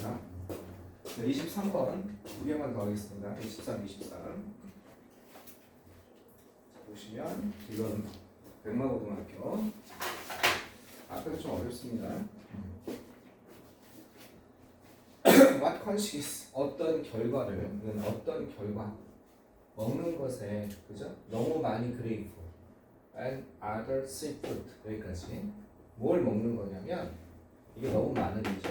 하나. 23번 두 개만 더 하겠습니다. 23, 24. 보시면 이건 백마고등학교. 앞에도 좀 어렵습니다. What consists 어떤 결과를 어떤 결과 먹는 것에 그죠? 너무 많이 그레이프 and other seafood 여기까지 뭘 먹는 거냐면 이게 너무 많은 이죠.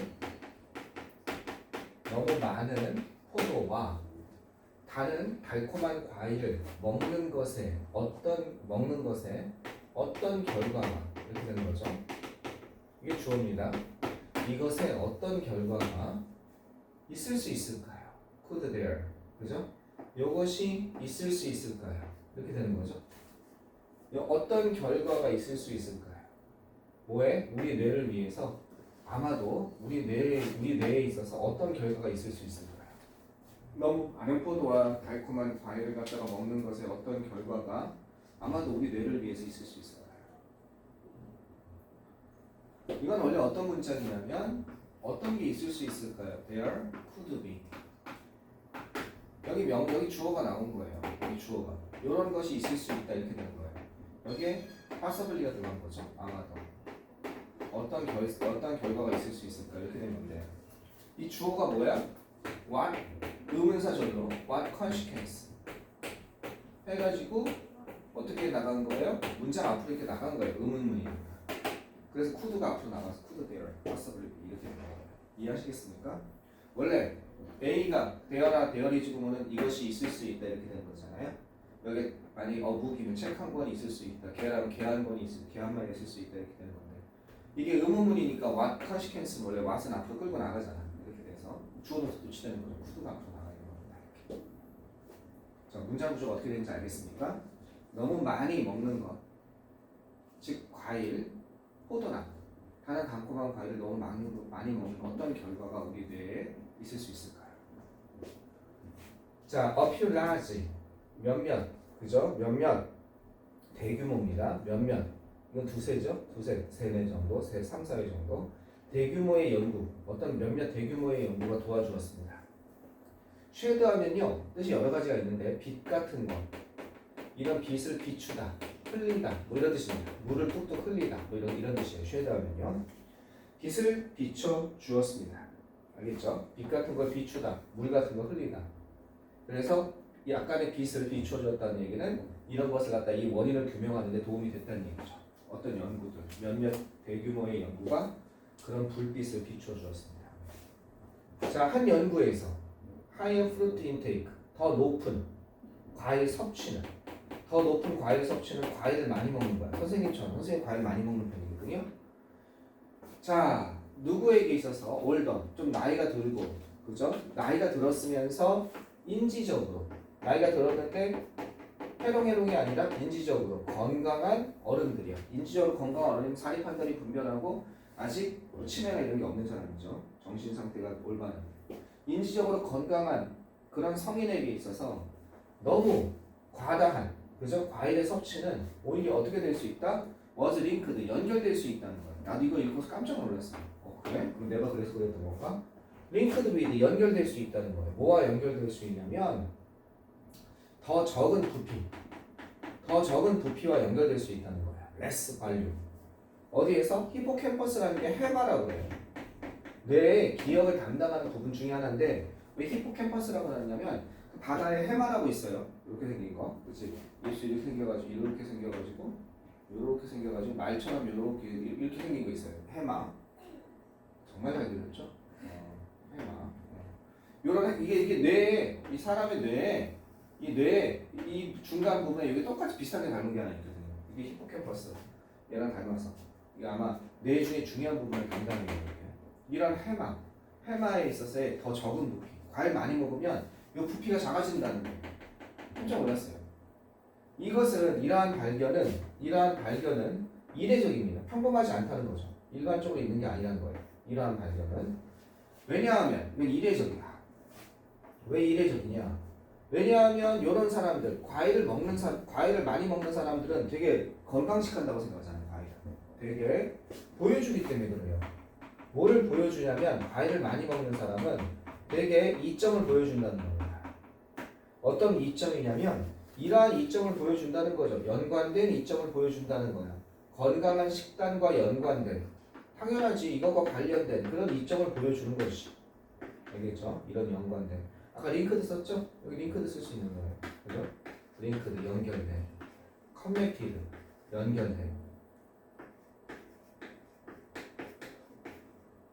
너무 많은 포도와 다른 달콤한 과일을 먹는 것에 어떤 결과가 이렇게 되는 거죠. 이게 주어입니다. 이것에 어떤 결과가 있을 수 있을까요? Could there, 그죠? 이것이 있을 수 있을까요? 이렇게 되는 거죠. 어떤 결과가 있을 수 있을까요? 뭐에? 우리 뇌를 위해서 아마도 우리 뇌에 있어서 어떤 결과가 있을 수 있을까요? 너무 많은 포도와 달콤한 과일을 갖다가 먹는 것에 어떤 결과가 아마도 우리 뇌를 위해서 있을 수 있을까요? 이건 원래 어떤 문장이냐면 어떤 게 있을 수 있을까요? There could be. 여기 주어가 나온 거예요. 여기 주어가. 이런 것이 있을 수 있다 이렇게 된 거예요. 여기에 possibly가 들어간 거죠. 아마도. 어떤 결과가 있을 수 있을까 이렇게 된 건데 이 주어가 뭐야? What 의문사절로 What consequence 해가지고 어떻게 나간 거예요? 문장 앞으로 이렇게 나간 거예요. 의문문이니까. 그래서 could가 앞으로 나가서 could there, possibly 이렇게 된 거예요. 이해하시겠습니까? 원래 A가 there나 there이지 보면은 이것이 있을 수 있다 이렇게 되는 거잖아요. 여기 만약 book이면 책 한 권이 있을 수 있다. 개라면 개 한 권이 개 한 마리 있을 수 있다 이렇게 되는 건데 이게 의문문이니까 what consequence는 원래 what은 앞으로 끌고 나가잖아. 이렇게 돼서 주어로서 도치되는 거죠. could가 앞으로 나가는 겁니다. 이렇게. 자, 문장 구조가 어떻게 되는지 알겠습니까? 너무 많이 먹는 것, 즉 과일, 포도나 다른 달콤한 과일을 너무 많이 먹는 어떤 결과가 우리 뇌에 있을 수 있을까요? 자, a few large 몇몇, 그죠? 몇몇 대규모입니다. 몇몇 이건 두세죠? 두세, 세네 정도, 세, 3, 4회 정도 대규모의 연구, 어떤 몇몇 대규모의 연구가 도와주었습니다. 쉐드하면요 뜻이 여러 가지가 있는데 빛 같은 거, 이런 빛을 비추다, 흘리다, 뭐 이런 뜻입니다. 물을 뚝뚝 흘리다, 뭐 이런 뜻이에요. 쉐드하면요 빛을 비춰 주었습니다. 알겠죠? 빛 같은 걸 비추다, 물 같은 걸 흘리다. 그래서 약간의 빛을 비춰 주었다는 얘기는 이런 것을 갖다 이 원인을 규명하는 데 도움이 됐다는 얘기죠. 어떤 연구들, 몇몇 대규모의 연구가 그런 불빛을 비춰 주었습니다. 자, 한 연구에서 higher fruit intake, 더 높은 과일 섭취는 과일을 많이 먹는 거야. 선생님 과일 많이 먹는 편이거든요. 자, 누구에게 있어서 older, 좀 나이가 들고, 그죠? 나이가 들었으면서 인지적으로 나이가 들었는데 해롱이 아니라 인지적으로 건강한 어른들이요. 인지적으로 건강한 어른이면 사리 판단이 분별하고 아직 치매나 이런 게 없는 사람이죠. 정신 상태가 올바른. 인지적으로 건강한 그런 성인에게 있어서 너무 과다한, 그죠? 과일의 섭취는 오히려 어떻게 될 수 있다? was linked, 연결될 수 있다는 거예요. 나도 이거 읽고서 깜짝 놀랐어. 그래? 그럼 내가 그래서 그랬던 건가? linked with, 연결될 수 있다는 거예요. 뭐와 연결될 수 있냐면 더 적은 부피와 연결될 수 있다는 거예요. less value. 어디에서? 히포캠퍼스라는 게 해마라고 해요. 뇌의 기억을 담당하는 부분 중에 하나인데 왜 히포캠퍼스라고 하냐면 바다에 해마라고 있어요. 이렇게 생긴 거, 그렇지? 입술 이렇게 생겨가지고 말처럼 이렇게 생긴 거 있어요. 해마. 정말 잘 들렸죠? 해마. 요런 이게 뇌에 이 사람의 뇌에 이 중간 부분에 여기 똑같이 비슷하게 닮은 게 하나 있거든요. 이게 히포캠퍼스. 얘랑 닮아서 이게 아마 뇌 중에 중요한 부분을 담당해요. 이런 해마에 있어서의 더 적은 부피. 과일 많이 먹으면 이 부피가 작아진다는 거예요. 깜짝 놀랐어요. 이러한 발견은 이례적입니다. 평범하지 않다는 거죠. 일반적으로 있는 게 아니라는 거예요. 이러한 발견은 왜냐하면 이건 이례적이다. 왜 이례적이냐? 왜냐하면 이런 사람들 과일을 많이 먹는 사람들은 되게 건강식한다고 생각하잖아요. 과일을 되게 보여주기 때문에 그래요. 뭐를 보여주냐면 과일을 많이 먹는 사람은 되게 이점을 보여준다는 겁니다. 어떤 이점이냐면 이러한 이점을 보여준다는 거죠. 연관된 이점을 보여준다는 거야. 건강한 식단과 연관된, 당연하지, 이것과 관련된 그런 이점을 보여주는 것이. 알겠죠? 이런 연관된. 아까 링크드 썼죠? 여기 링크드 쓸 수 있는 거예요. 그죠? 링크드 연결된, 커넥티드 연결된,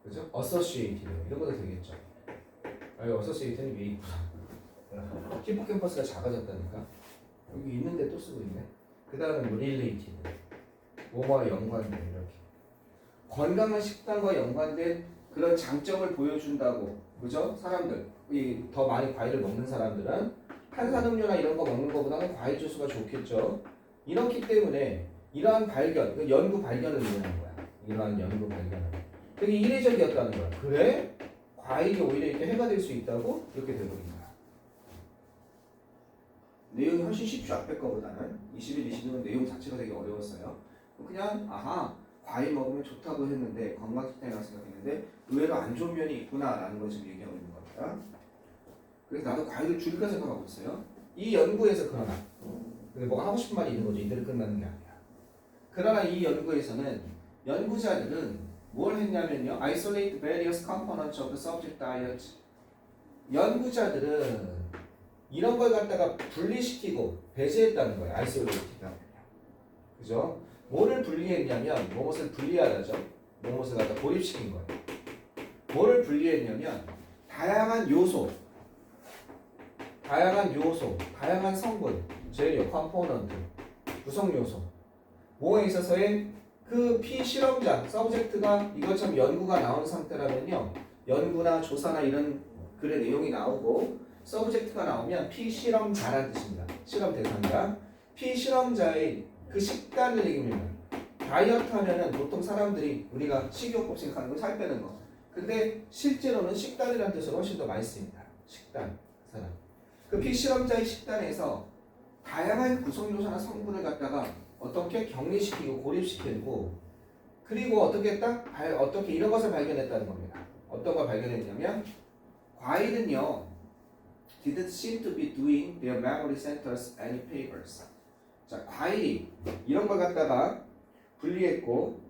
그죠? 어서시에이티드 이런 것도 되겠죠. 여기 어서시에이티드는 위에 있구나. 히포캠퍼스가 작아졌다니까. 여기 있는데 또 쓰고 있네. 그 다음에 뭐 릴레이티드, 뭐뭐와 연관된, 이렇게 건강한 식단과 연관된 그런 장점을 보여준다고. 그죠? 사람들, 이 더 많이 과일을 먹는 사람들은 탄산음료나 이런 거 먹는 것보다는 과일 주스가 좋겠죠. 이렇기 때문에 이러한 발견, 그 연구 발견을 의미하는 거야. 이러한 연구 발견을. 되게 이례적이었다는 거야. 그래? 과일이 오히려 이렇게 해가 될 수 있다고? 이렇게 되버린 거야. 내용이 훨씬 쉽죠. 앞에 거보다는. 21, 22는 내용 자체가 되게 어려웠어요. 그냥 아하, 과일 먹으면 좋다고 했는데, 건강식단이라고 생각했는데 의외로 안 좋은 면이 있구나라는 걸 지금 얘기하고 있는 겁니다. 그래서 나도 과일을 줄일까 생각하고 있어요. 이 연구에서 그러나 근데 뭐가 하고 싶은 말이 있는 거죠. 이대로 끝나는 게 아니라. 그러나 이 연구에서는 연구자들은 뭘 했냐면요. Isolate various components of the subject diet. 연구자들은 이런 걸 갖다가 분리시키고 배제했다는 거예요. Isolate가. 그죠? 뭐를 분리했냐면 무엇을 분리하다죠. 무엇을 갖다 고립시킨 거예요. 뭐를 분리했냐면 다양한 요소, 다양한 성분, 재료, 컴포넌트, 구성 요소, 뭐에 있어서의 그 피실험자, 서브젝트가 이것처럼 연구가 나온 상태라면요. 연구나 조사나 이런 글의 내용이 나오고 서브젝트가 나오면 피실험자라는 뜻입니다. 실험 대상자. 피실험자의 그 식단을 얘기합니다. 다이어트 하면은 보통 사람들이 우리가 식이요법 생각하는 건 살 빼는 거. 근데 실제로는 식단이라는 뜻으로 훨씬 더 많이 씁니다. 식단. 사람. 그 피실험자의 식단에서 다양한 구성요소나 성분을 갖다가 어떻게 격리시키고 고립시키고 그리고 어떻게 어떻게 이런 것을 발견했다는 겁니다. 어떤 걸 발견했냐면 과일은요 didn't seem to be doing their memory centers any favors. 자, 과일이 이런 걸 갖다가 분리했고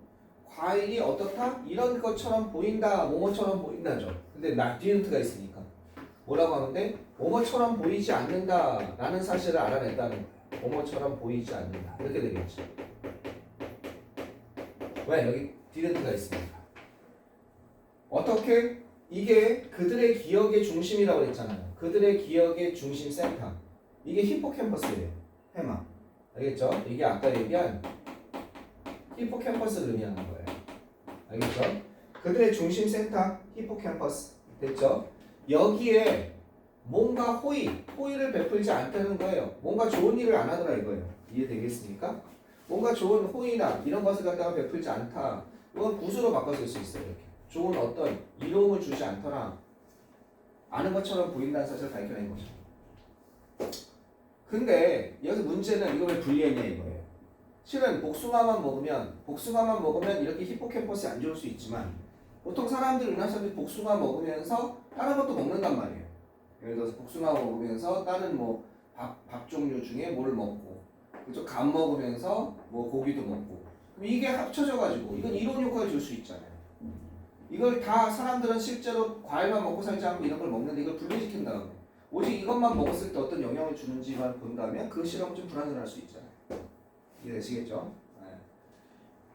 과일이 어떻다? 이런 것처럼 보인다, 뭐뭐처럼 보인다죠. 근데 didn't가 있으니까 뭐라고 하는데 뭐뭐처럼 보이지 않는다 라는 사실을 알아냈다는 거예요. 뭐뭐처럼 보이지 않는다 이렇게 되겠죠. 왜? 여기 didn't가 있으니까. 어떻게? 이게 그들의 기억의 중심이라고 했잖아요. 그들의 기억의 중심 센터. 이게 히포캠퍼스예요. 해마. 알겠죠? 이게 아까 얘기한 히포캠퍼스를 의미하는 거예요. 알겠죠? 그들의 중심 센터 히포캠퍼스. 됐죠? 여기에 뭔가 호의를 베풀지 않다는 거예요. 뭔가 좋은 일을 안 하더라 이거예요. 이해되겠습니까? 뭔가 좋은 호의나 이런 것을 갖다가 베풀지 않다. 이건 구수로 바꿔줄 수 있어요. 이렇게. 좋은 어떤 이로움을 주지 않거나 아는 것처럼 보인다는 사실을 밝혀낸 거죠. 근데 여기서 문제는 이걸 왜 분리했냐 이거예요. 실은 복숭아만 먹으면 이렇게 히포캠퍼스에 안 좋을 수 있지만 보통 우리나라 사람들이 복숭아 먹으면서 다른 것도 먹는단 말이에요. 예를 들어서 복숭아 먹으면서 다른 뭐 밥 종류 중에 뭐를 먹고 그죠? 감 먹으면서 뭐 고기도 먹고 그럼 이게 합쳐져가지고 이건 이론 효과를 줄 수 있잖아요. 이걸 다 사람들은 실제로 과일만 먹고 살지 않고 이런 걸 먹는데 이걸 분리시킨 다음에 오직 이것만 먹었을 때 어떤 영향을 주는지만 본다면 그 실험은 좀 불안전할 수 있잖아요. 이해되시겠죠? 네.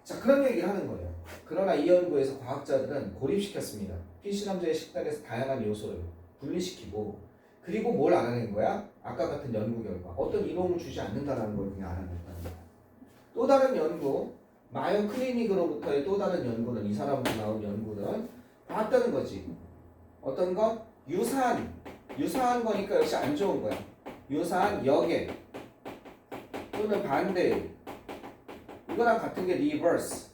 자, 그런 얘기를 하는 거예요. 그러나 이 연구에서 과학자들은 고립시켰습니다. 피실험자의 식단에서 다양한 요소를 분리시키고 그리고 뭘 알아낸 거야? 아까 같은 연구 결과 어떤 이로움을 주지 않는다는 걸 그냥 알아냈다는 거야. 또 다른 연구 마요 클리닉으로부터의 또 다른 연구는 이 사람으로 나온 연구는 봤다는 거지. 어떤 것? 유사한 거니까 역시 안 좋은 거야. 유사한 역에 또는 반대 이거랑 같은 게 리버스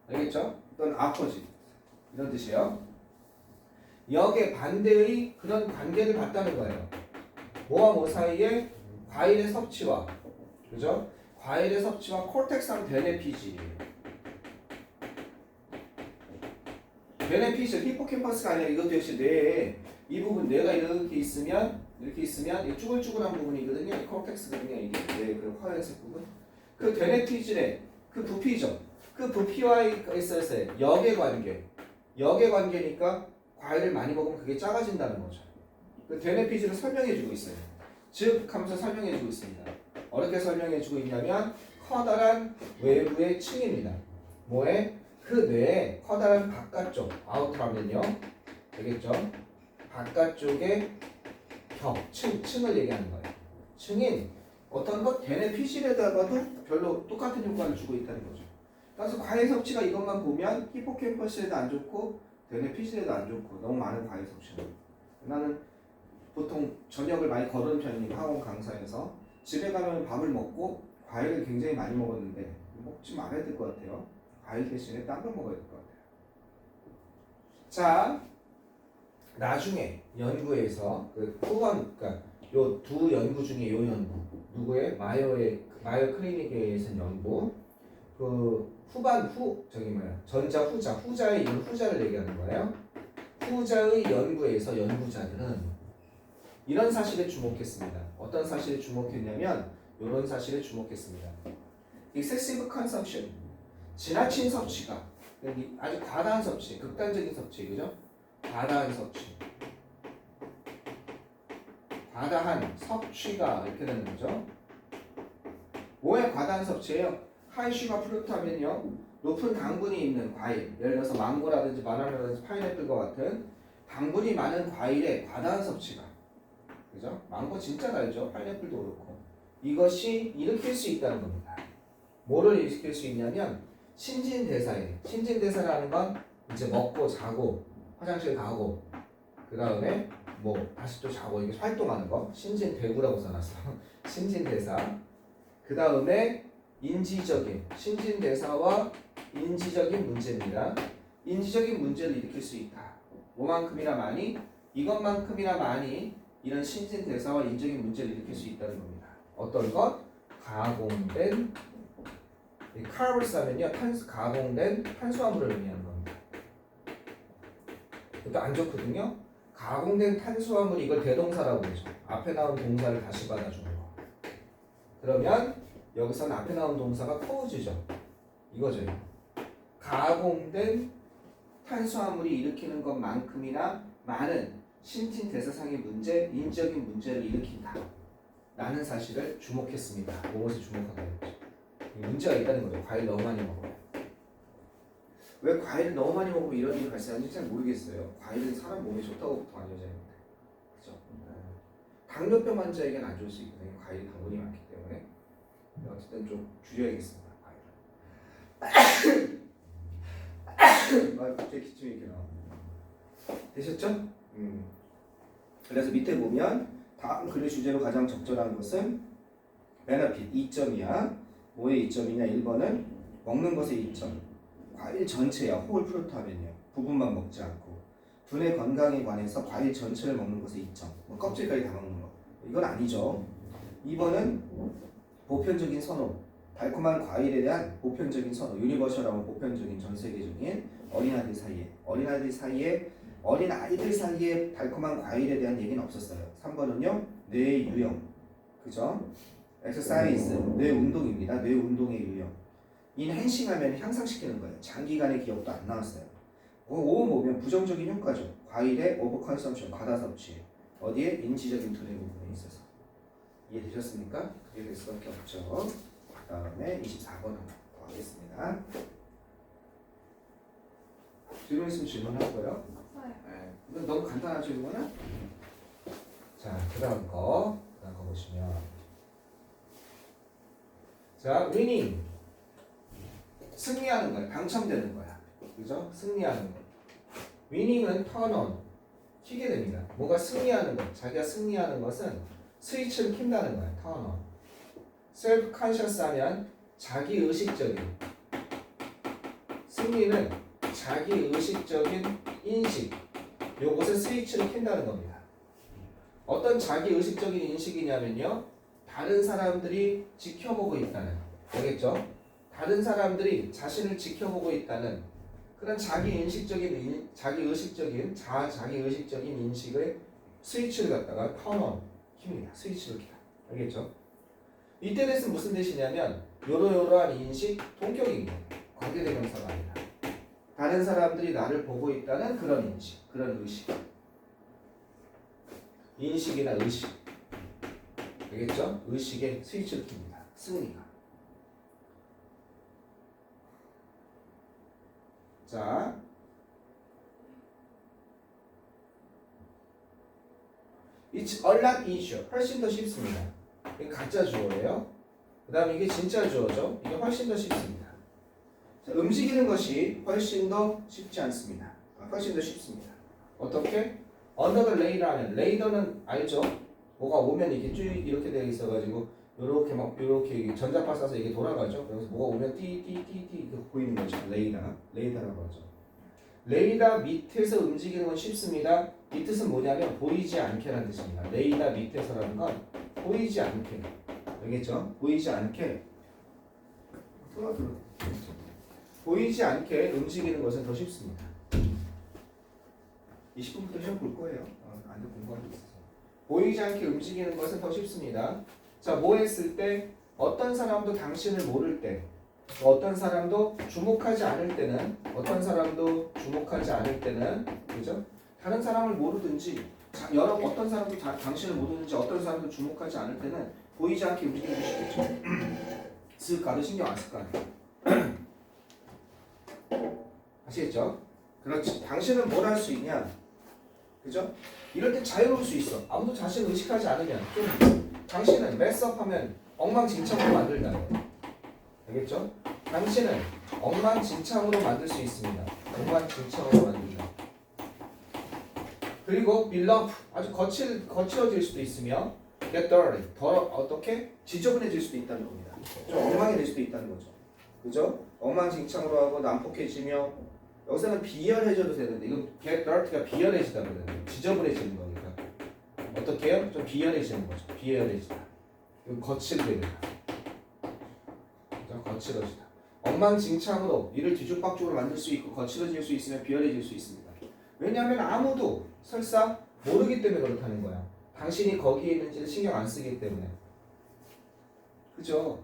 알겠죠? 또는 아포짓 이런 뜻이에요. 역의 반대의 그런 관계를 봤다는 거예요. 뭐와 뭐 사이에 과일의 섭취와 그죠? 과일의 섭취와 콜텍스랑 베네피질이에요. 베네피셜 히포캠퍼스가 아니라 이것도 역시 뇌에 이 부분 뇌가 이렇게 있으면 이 쭈글쭈글한 부분이거든요. 이 콜텍스거든요. 이게 뇌그 화연색 부분. 그 베네피셜의 그 부피죠. 그 부피와 있어서 역의 관계니까 과일을 많이 먹으면 그게 작아진다는 거죠. 그 베네피셜을 설명해주고 있어요. 즉 하면서 설명해주고 있습니다. 어떻게 설명해주고 있냐면 커다란 외부의 층입니다. 뭐에? 그 뇌의 커다란 바깥쪽 아우터라면요. 되겠죠? 바깥쪽의 층을 얘기하는 거예요. 층인 어떤 것 베네피실에다가도 별로 똑같은 효과를 주고 있다는 거죠. 그래서 과일 섭취가 이것만 보면 히포캠퍼스에도 안 좋고 베네피실에도 안 좋고 너무 많은 과일 섭취는 나는 보통 저녁을 많이 거르는 편이니까 학원 강사에서 집에 가면 밥을 먹고 과일을 굉장히 많이 먹었는데 먹지 말아야 될 것 같아요. 과일 대신에 딴 거 먹어야 될 것 같아요. 자, 나중에 연구에서 그러니까 요 두 연구 중에 요 연구 누구의 마이오 클리닉에서 연구 그 후자의 후자를 얘기하는 거예요. 후자의 연구에서 연구자들은 이런 사실에 주목했습니다. 어떤 사실에 주목했냐면 이런 사실에 주목했습니다. excessive consumption, 지나친 섭취가 아주 과다한 섭취, 극단적인 섭취, 그죠? 과다한 섭취가 이렇게 되는 거죠. 뭐에 과다한 섭취예요? 하이슈가 프루트 하면요, 높은 당분이 있는 과일, 예를 들어서 망고라든지 바나나라든지 파인애플과 같은 당분이 많은 과일의 과다한 섭취가, 그죠? 망고 진짜 달죠. 파인애플도 그렇고. 이것이 일으킬 수 있다는 겁니다. 뭐를 일으킬 수 있냐면 신진대사라는 건 이제 먹고 자고 화장실 가고 그 다음에 뭐 다시 또 자고 이게 활동하는 거 신진대구라고 써놨어. 신진대사. 그 다음에 신진대사와 인지적인 문제입니다. 인지적인 문제를 일으킬 수 있다. 뭐만큼이나 많이? 이것만큼이나 많이 이런 신진대사와 인적인 문제를 일으킬 수 있다는 겁니다. 어떤 것? 가공된 카rb을 쓰면요 가공된 탄수화물을 의미하는 겁니다. 이것도 안 좋거든요. 가공된 탄수화물 이걸 대동사라고 그러죠. 앞에 나온 동사를 다시 받아주는 거. 그러면 여기서는 앞에 나온 동사가 cause죠. 이거죠. 가공된 탄수화물이 일으키는 것만큼이나 많은 신진대사상의 문제, 인적인 문제를 일으킨다 라는 사실을 주목했습니다. 무엇에 주목하게 됐죠? 문제가 있다는 거죠. 과일 너무 많이 먹으면. 왜 과일을 너무 많이 먹으면 이런 일이 발생하는지 잘 모르겠어요. 과일은 사람 몸에 좋다고 보통 알려져 있는데, 그죠? 당뇨병 환자에게는 안 좋을 수 있거든요. 과일이 당분이 많기 때문에. 어쨌든 좀 줄여야겠습니다. 과일을. 갑자기 기침이 이렇게 나와. 되셨죠? 그래서 밑에 보면 다음 글의 주제로 가장 적절한 것은 베너핏 2점이야. 뭐의 2점이냐? 1번은 먹는 것의 2점. 과일 전체야. 홀 프루트 하면요. 부분만 먹지 않고. 두뇌 건강에 관해서 과일 전체를 먹는 것의 2점. 뭐 껍질까지 다 먹는 거. 이건 아니죠. 2번은 보편적인 선호. 달콤한 과일에 대한 보편적인 선호. 유니버셜하고 보편적인 전 세계적인 어린아이들 사이에 달콤한 과일에 대한 얘기는 없었어요. 3번은요. 뇌의 유형. 그죠? 엑서사이즈, 뇌 운동입니다. 뇌 운동의 유형. 인핸싱 하면 향상시키는 거예요. 장기간의 기억도 안 나왔어요. 5번 보면 부정적인 효과죠. 과일의 오버 컨섬션, 과다 섭취. 어디에? 인지적인 두뇌 부분에 있어서. 이해되셨습니까? 그게 될 수밖에 없죠. 그 다음에 24번 한번 더 하겠습니다. 질문 있으면 질문하고요. 네. 이건 너무 간단하죠, 이거는? 자, 그 다음 거 보시면. 자, 위닝. 승리하는 거야. 당첨되는 거야. 그죠? 승리하는 거. 위닝은 턴온. 튀게 됩니다. 뭐가 승리하는 것. 자기가 승리하는 것은 스위치를 킨다는 거야. 턴온. 셀프 컨셔스 하면 자기의식적인. 승리는 자기의식적인 인식. 요것을 스위치를 킨다는 겁니다. 어떤 자기의식적인 인식이냐면요. 다른 사람들이 지켜보고 있다는. 알겠죠? 다른 사람들이 자신을 지켜보고 있다는 그런 자기 의식적인 인식의 스위치를 갖다가 턴온 킵니다. 스위치를 킵니다. 알겠죠? 이때 됐으면 무슨 뜻이냐면 요러요러한 인식 동격입니다. 관계대명사가 아니라 다른 사람들이 나를 보고 있다는 그런 인식, 그런 의식. 인식이나 의식. 알겠죠? 의식의 스위치를 킵니다. 승리가. 자, It's a lot easier. 훨씬 더 쉽습니다. 이게 가짜 주어예요. 그 다음에 이게 진짜 주어죠. 이게 훨씬 더 쉽습니다. 자, 움직이는 것이 훨씬 더 쉽지 않습니다. 훨씬 더 쉽습니다. 어떻게? Under the radar. 레이더는 알죠? 뭐가 오면 이렇게 쭉 이렇게 되어 있어가지고 요렇게 막 요렇게 전자파 쏴서 이게 돌아가죠. 그래서 뭐가 오면 띠띠띠띠 이렇게 보이는 거죠. 레이더라고 하죠. 레이더 밑에서 움직이는 건 쉽습니다. 이 뜻은 뭐냐면 보이지 않게라는 뜻입니다. 레이더 밑에서라는 건 보이지 않게. 알겠죠? 보이지 않게. 보이지 않게 움직이는 것은 더 쉽습니다. 20분부터 시험 볼 거예요. 안 돼, 공부하고 있어서. 보이지 않게 움직이는 것은 더 쉽습니다. 자, 뭐 했을 때 어떤 사람도 당신을 모를 때 어떤 사람도 주목하지 않을 때는 그죠? 다른 사람을 모르든지 어떤 사람도 당신을 모르든지 어떤 사람도 주목하지 않을 때는 보이지 않게 움직이는 게 쉽겠죠. 쓸까도 신경 안 쓸 거 아니에요. 아시겠죠? 그렇지. 당신은 뭘 할 수 있냐? 그죠? 이럴 때 자유로울 수 있어. 아무도 자신을 의식하지 않으면 좀 당신은 메스업하면 엉망진창으로 만들다는 거예요. 알겠죠? 당신은 엉망진창으로 만들 수 있습니다. 엉망진창으로 만들다. 그리고 be rough, 아주 거칠어질 수도 있으며 get dirty, 어떻게? 지저분해질 수도 있다는 겁니다. 좀 엉망이 될 수도 있다는 거죠. 그죠? 엉망진창으로 하고 난폭해지며 여기서는 비열해져도 되는데 이건 get dirty가 비열해지다 그러는데 지저분해지는 거니까 어떻게 해요? 좀 비열해지는 거죠. 비열해지다. 이건 거칠게 된다. 거칠어지다. 엉망진창으로 이를 뒤죽박죽으로 만들 수 있고 거칠어질 수 있으면 비열해질 수 있습니다. 왜냐하면 아무도 설사 모르기 때문에 그렇다는 거야. 당신이 거기에 있는지를 신경 안 쓰기 때문에. 그죠?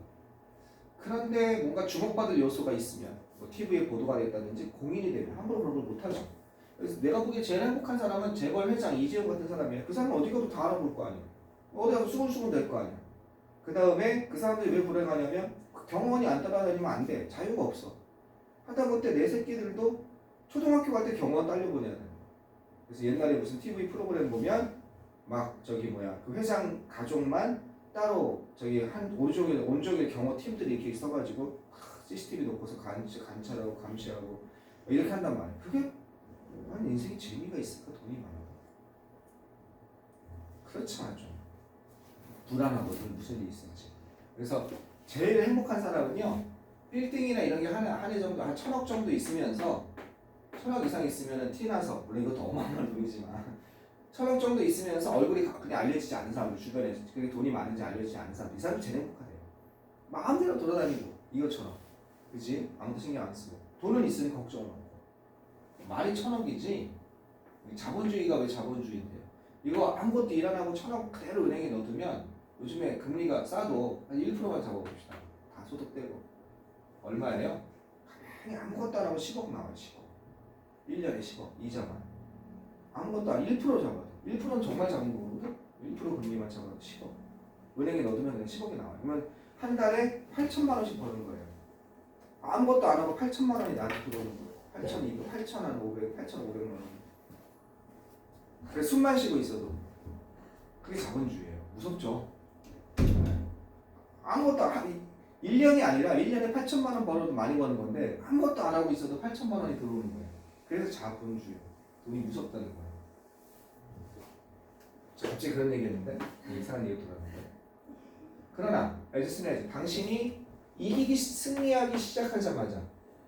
그런데 뭔가 주목받을 요소가 있으면 뭐 TV에 보도가 됐다든지 공인이 되면 함부로 그런 걸 못하죠. 그래서 내가 보기에 제일 행복한 사람은 재벌 회장 이재용 같은 사람이에요. 그 사람은 어디 가도 다 알아볼 거 아니야. 어디 가서 수근수근 될 거 아니야. 그 다음에 그 사람들이 왜 불행하냐면 경원이 안 따라다니면 안 돼. 자유가 없어. 하다못해 내 새끼들도 초등학교 갈 때 경원 딸려보내야 돼. 그래서 옛날에 무슨 TV 프로그램 보면 막 그 회장 가족만 따로 온종일 경호 팀들이 이렇게 있어가지고 CCTV 놓고서 관찰하고 감시하고 이렇게 한단 말이야. 그게 아니 인생에 재미가 있을까? 돈이 많아. 그렇잖아. 좀 불안하거든. 무슨 일이 있을지. 그래서 제일 행복한 사람은요, 빌딩이나 이런 게 한 해 정도, 한 1,000억 정도 있으면서 1,000억 이상 있으면은 티나서, 물론 이것도 어마어마한 돈이지만 1,000억 정도 있으면서 얼굴이 그냥 알려지지 않는 사람들, 주변에 그게 돈이 많은지 알려지지 않는 사람들, 이 사람이 제일 행복하대요. 마음대로 돌아다니고 이것처럼, 그지? 아무도 신경 안 쓰고 돈은 있으니까 걱정은 없고. 말이 1,000억이지 자본주의가 왜 자본주의인데요? 이거 아무것도 일 안 하고 1,000억 그대로 은행에 넣어두면 요즘에 금리가 싸도 한 1%만 잡아봅시다. 다 소득 떼고 얼마예요? 가만히 아무것도 안 하고 10억 나와요. 10억 1년에 10억 이자만 아무것도 안 1% 잡아도 1%는 정말 잡은 거거든요. 1% 금리만 잡아도 10억 은행에 넣어두면 그냥 10억이 나와요. 그러면 한 달에 8천만 원씩 버는 거예요. 아무것도 안 하고 8천만 원이 나한테 들어오는 거예요. 8,200, 8,500, 8,500만 원. 그래서 숨만 쉬고 있어도 그게 자본주의예요. 무섭죠? 아무것도 1년이 아니라 1년에 8천만 원 벌어도 많이 버는 건데 아무것도 안 하고 있어도 8천만 원이 들어오는 거예요. 그래서 자본주의. 돈이 무섭다는 거예요. 갑자기 그런 얘기했는데 이상한 얘기 들었는데. 그러나 알겠습니다. 당신이 승리하기 시작하자마자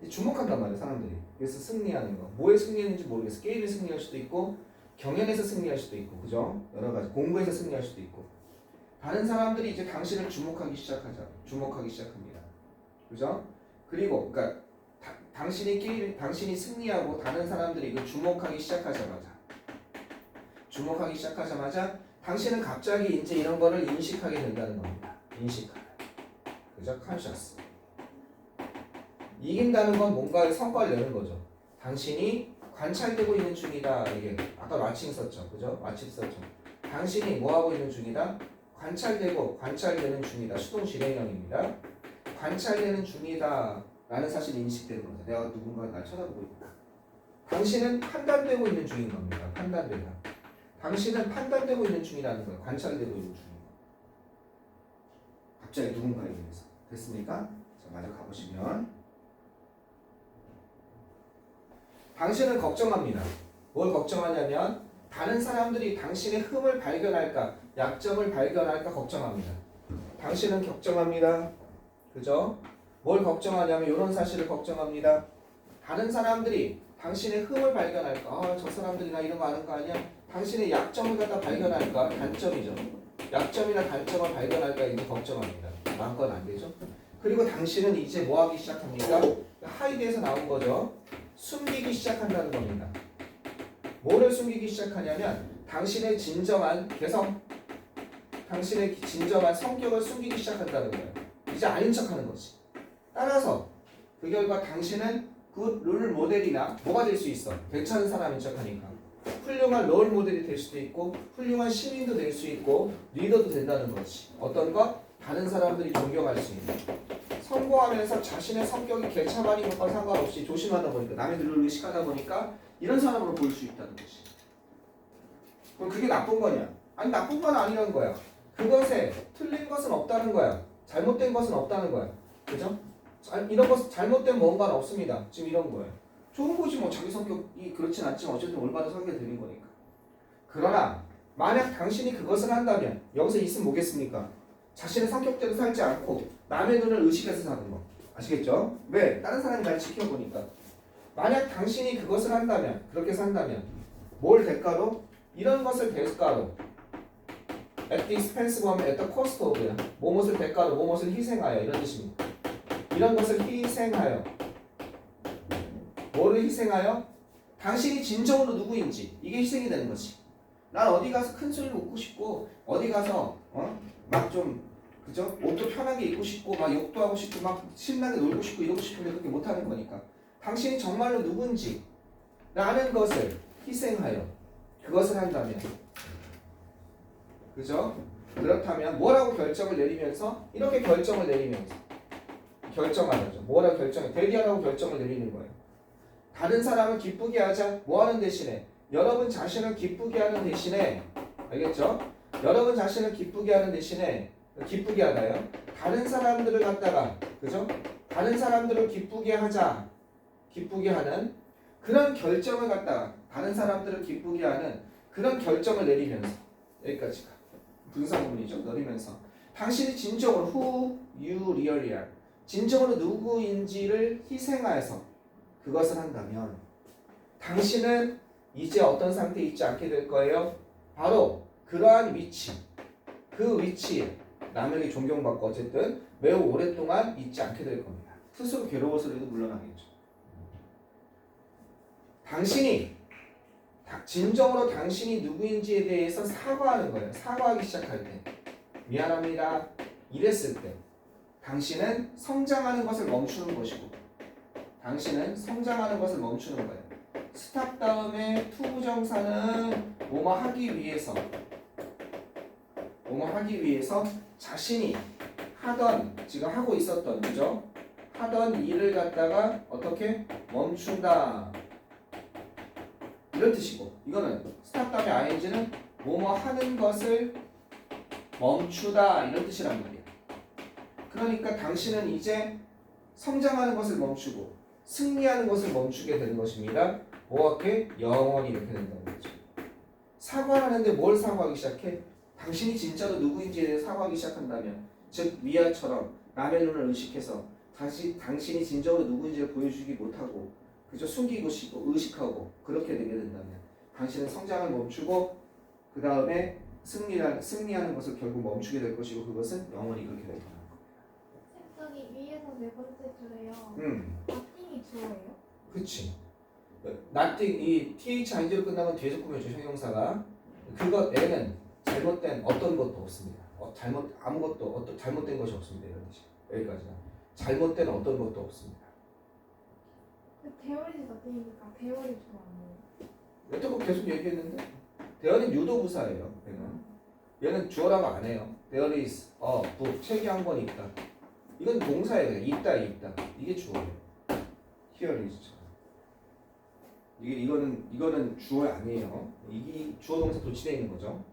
주목한단 말이에요. 사람들이. 그래서 승리하는 거. 뭐에 승리했는지 모르겠어. 게임에 승리할 수도 있고 경연에서 승리할 수도 있고, 그죠? 여러 가지 공부에서 승리할 수도 있고. 다른 사람들이 이제 당신을 주목하기 시작합니다. 그죠? 그리고 그러니까 당신이 승리하고 다른 사람들이 그 주목하기 시작하자마자 당신은 갑자기 이제 이런 거를 인식하게 된다는 겁니다. 인식하게. 그죠? 컨셔스. 이긴다는 건 뭔가의 성과를 내는 거죠. 당신이 관찰되고 있는 중이다. 이게 아까 마침 썼죠. 그죠? 마침 썼죠. 당신이 뭐 하고 있는 중이다? 관찰되는 중이다. 수동 진행형입니다. 관찰되는 중이다 라는 사실이 인식되는 거죠. 내가 누군가 날 쳐다보고 있다. 당신은 판단되고 있는 중인 겁니다. 판단되다. 당신은 판단되고 있는 중이라는 거예요. 관찰되고 있는 중인 거. 갑자기 누군가에 의해서. 됐습니까? 자, 마저 가보시면 당신은 걱정합니다. 뭘 걱정하냐면 다른 사람들이 당신의 흠을 발견할까, 약점을 발견할까 걱정합니다. 당신은 걱정합니다. 그죠? 뭘 걱정하냐면 이런 사실을 걱정합니다. 다른 사람들이 당신의 흠을 발견할까, 저 사람들이나 이런 거 아는 거 아니야? 당신의 약점을 갖다 발견할까, 단점이죠. 약점이나 단점을 발견할까 이제 걱정합니다. 마음껏 안 되죠? 그리고 당신은 이제 뭐 하기 시작합니까? 하이드에서 나온 거죠. 숨기기 시작한다는 겁니다. 뭐를 숨기기 시작하냐면 당신의 진정한 개성, 당신의 진정한 성격을 숨기기 시작한다는 거예요. 이제 아닌 척하는 거지. 따라서 그 결과 당신은 그 롤 모델이나 뭐가 될 수 있어? 괜찮은 사람인 척하니까 훌륭한 롤 모델이 될 수도 있고 훌륭한 시민도 될 수 있고 리더도 된다는 거지. 어떤 것? 다른 사람들이 존경할 수 있는. 성공하면서 자신의 성격이 개차반인 것과 상관없이 조심하다 보니까 남의 룰을 의식하다 보니까 이런 사람으로 보일 수 있다는 거지. 그럼 그게 나쁜 거냐? 아니 나쁜 건 아니라는 거야. 그것에 틀린 것은 없다는 거야. 잘못된 것은 없다는 거야. 그죠? 이런 것 잘못된 뭔가는 없습니다. 지금 이런 거예요. 좋은 거지 뭐 자기 성격이 그렇진 않지만 어쨌든 올바른 성격이 되는 거니까. 그러나 만약 당신이 그것을 한다면 여기서 있으면 뭐겠습니까? 자신의 성격대로 살지 않고 남의 눈을 의식해서 사는 거. 아시겠죠? 왜? 다른 사람이 날 지켜보니까. 만약 당신이 그것을 한다면, 그렇게 산다면 뭘 대가로? 이런 것을 대가로 at the expense of, at the cost of 뭐뭇을 대가로, 뭐뭇을 희생하여 이런 뜻입니다. 이런 것을 희생하여 뭐를 희생하여? 당신이 진정으로 누구인지 이게 희생이 되는 거지. 난 어디 가서 큰 소리를 웃고 싶고 어디 가서 막 좀 그죠? 옷도 편하게 입고 싶고 막 욕도 하고 싶고 막 신나게 놀고 싶고 이러고 싶은데 그렇게 못하는 거니까 당신이 정말로 누군지 라는 것을 희생하여 그것을 한다면 그죠? 그렇다면 뭐라고 결정을 내리면서 이렇게 결정을 내리면서 결정하죠. 뭐라고 결정해? 대기하라고 결정을 내리는 거예요. 다른 사람을 기쁘게 하자. 뭐 하는 대신에? 여러분 자신을 기쁘게 하는 대신에 알겠죠? 여러분 자신을 기쁘게 하는 대신에 기쁘게 하나요? 다른 사람들을 갖다가 그죠? 다른 사람들을 기쁘게 하자. 기쁘게 하는 그런 결정을 갖다가 다른 사람들을 기쁘게 하는 그런 결정을 내리면서 여기까지가 분사구문이죠. 내리면서 당신이 진정으로 who you really are 진정으로 누구인지를 희생하여서 그것을 한다면 당신은 이제 어떤 상태에 있지 않게 될 거예요. 바로 그러한 위치, 그 위치에 남에게 존경받고 어쨌든 매우 오랫동안 있지 않게 될 겁니다. 스스로 괴로워서라도 물러나겠죠. 당신이 진정으로 당신이 누구인지에 대해서 사과하는 거예요. 사과하기 시작할 때 미안합니다 이랬을 때 당신은 성장하는 것을 멈추는 것이고 당신은 성장하는 것을 멈추는 거예요. 스탑 다음에 to 부정사는 뭐뭐 하기 위해서 자신이 하던 지금 하고 있었던 그죠? 하던 일을 갖다가 어떻게 멈춘다 이런 뜻이고 이거는 스탑 다음에 ing는 뭐뭐 하는 것을 멈추다 이런 뜻이란 말이에요. 그러니까 당신은 이제 성장하는 것을 멈추고 승리하는 것을 멈추게 되는 것입니다. 뭐하게? 영원히 이렇게 된다는 거죠. 사과하는데 뭘 사과하기 시작해? 당신이 진짜로 누구인지에 대해 사과하기 시작한다면 즉 위아처럼 남의 눈을 의식해서 당신이 진정으로 누구인지를 보여주기 못하고 그저 숨기고 싶고 의식하고 그렇게 되게 된다면 당신은 성장을 멈추고 그 다음에 승리하는 것을 결국 멈추게 될 것이고 그것은 영원히 그렇게 될 거예요. 저기 위에서 네 번째 줄에요. 바팅이 nothing이 주어예요? 그치. nothing 이 thing로 끝나면 뒤에서 꾸며줘 형용사가. 그것 얘는 잘못된 어떤 것도 없습니다. 아무것도 잘못된 것이 없습니다. 이런 뜻이. 여기까지나. 잘못된 어떤 것도 없습니다. There is nothing이니까 there is 주어 아니에요? 여태껏 계속 얘기했는데 대어는 유도부사예요. 얘는 주어라고 안 해요. There is a book. 책이 한 권 있다. 이건 동사예요. 있다. 이게 주어예요. Here is. 이거는 주어 아니에요. 이게 주어 동사 도치되어 있는 거죠.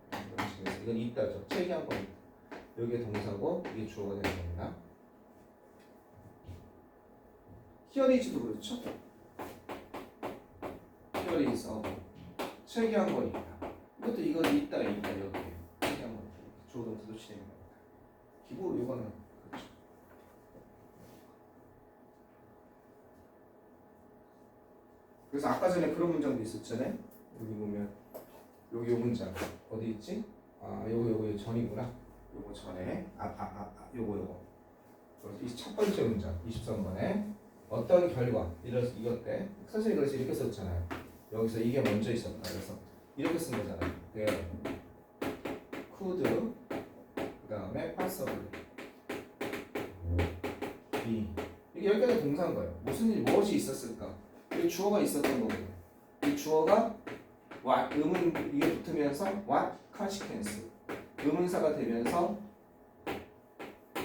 이건 있다죠. 책이 한 권 있다. 여기에 동사고 이게 주어가 되는 겁니다. Here is도 그렇죠. Here is a 책이 한 권 있다. 이것도 이건 있다 여기. 책이 한 권. 주어 동사 도치되어 있는 겁니다. 기본 이거는 그렇죠. 그래서 아까 전에 그런 문장도 있었잖아요. 여기 보면 여기 요 문장 어디 있지? 요거 전이구나. 요거 전에 요거. 이 첫 번째 문장 23번에 어떤 결과 이것 때 선생님이 그래서 이렇게 썼잖아요. 여기서 이게 먼저 있었다. 그래서 이렇게 쓴 거잖아요. 네. could 그다음에 possible be 이게 여기까지 동사인 거예요. 무엇이 있었을까? 이 주어가 있었던 거거든요. 이 주어가 what 이게 붙으면서 what consequence 의문사가 되면서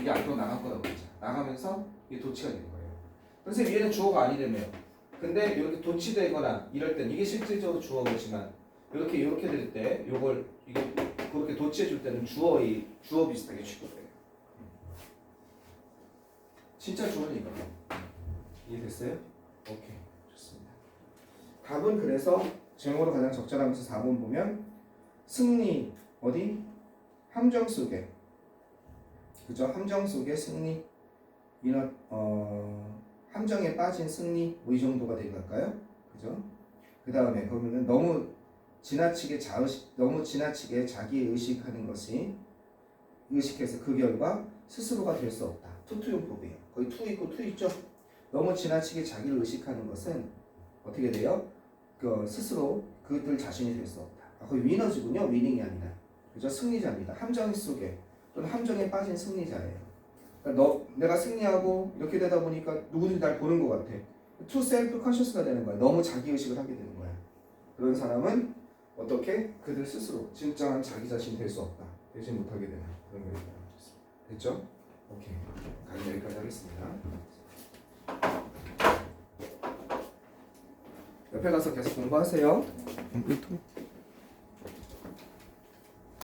이게 앞으로 나갈 거라고 그러죠. 나가면서 이게 도치가 되는 거예요. 선생님 얘는 주어가 아니라며요. 근데 이렇게 도치되거나 이럴 땐 이게 실질적으로 주어지만 이렇게 될 때 이거 그렇게 도치해 줄 때는 주어 비슷하게 취급해요. 진짜 주어는 이거예요. 이해됐어요? 오케이. 좋습니다. 답은 그래서 제목으로 가장 적절하면서 4번 보면 승리 어디? 함정 속에 그죠? 함정 속에 승리 함정에 빠진 승리 뭐 이 정도가 될까요? 그죠? 그 다음에 그러면은 너무 지나치게 자기 의식하는 것이 의식해서 그 결과 스스로가 될 수 없다. 투투용법이에요. 거기 투 있고 투 있죠? 너무 지나치게 자기를 의식하는 것은 어떻게 돼요? 스스로 그들 자신이 될 수 없다. 거의 위너즈군요. 위닝이 아니라. 그죠? 승리자입니다. 함정 속에 또는 함정에 빠진 승리자예요. 그러니까 내가 승리하고 이렇게 되다 보니까 누구든지 날 보는 것 같아. too self-conscious가 되는 거야. 너무 자기의식을 하게 되는 거야. 그런 사람은 어떻게? 그들 스스로 진정한 자기 자신이 될 수 없다. 되지 못하게 되는 그런 게 있습니다. 됐죠? 오케이. 강의 여기까지 하겠습니다. 옆에 가서 계속 공부하세요.